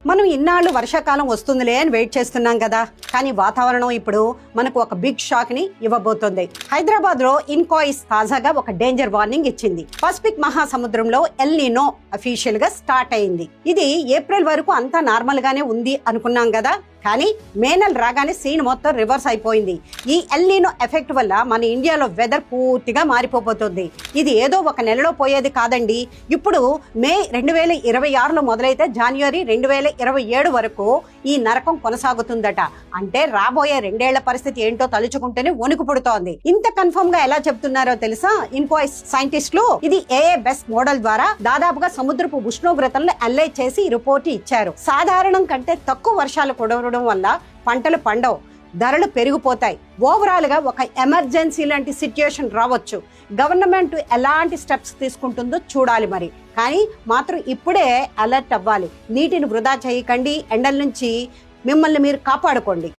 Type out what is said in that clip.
మనం ఇన్నాళ్ళు వర్షాకాలం వస్తుందిలే అని వెయిట్ చేస్తున్నాం కదా, కానీ వాతావరణం ఇప్పుడు మనకు ఒక బిగ్ షాక్ ని ఇవ్వబోతోంది. హైదరాబాద్ లో ఇన్కాయిస్ తాజాగా ఒక డేంజర్ వార్నింగ్ ఇచ్చింది. పసిఫిక్ మహాసముద్రంలో ఎల్ నినో అఫీషియల్ గా స్టార్ట్ అయింది. ఇది ఏప్రిల్ వరకు అంతా నార్మల్ గానే ఉంది అనుకున్నాం కదా, కానీ మే నెల రాగానే సీన్ మొత్తం రివర్స్ అయిపోయింది. ఈ ఎల్ నినో ఎఫెక్ట్ వల్ల మన ఇండియాలో వెదర్ పూర్తిగా మారిపోతుంది. ఇది ఏదో ఒక నెలలో పోయేది కాదండి. ఇప్పుడు మే 2026లో మొదలైతే జనవరి 2027 వరకు ఈ నరకం కొనసాగుతుందట. అంటే రాబోయే 2 ఏళ్ల పరిస్థితి ఏంటో తలుచుకుంటేనే వణుకు పుడుతోంది. ఇంత కన్ఫర్మ్ గా ఎలా చెప్తున్నారో తెలుసా ఇన్కాయిస్ సైంటిస్టులు? ఇది బెస్ట్ మోడల్ ద్వారా దాదాపుగా సముద్రపు ఉష్ణోగ్రతలను అనలైజ్ చేసి రిపోర్ట్ ఇచ్చారు. సాధారణం కంటే తక్కువ వర్షాలు కురవడం వల్ల పంటలు పండవు, ధరలు పెరిగిపోతాయి. ఓవరాల్ గా ఒక ఎమర్జెన్సీ లాంటి సిచ్యుయేషన్ రావచ్చు. గవర్నమెంట్ ఎలాంటి స్టెప్స్ తీసుకుంటుందో చూడాలి మరి. కానీ మాత్రం ఇప్పుడే అలర్ట్ అవ్వాలి. నీటిని వృధా చేయకండి, ఎండల నుంచి మిమ్మల్ని మీరు కాపాడుకోండి.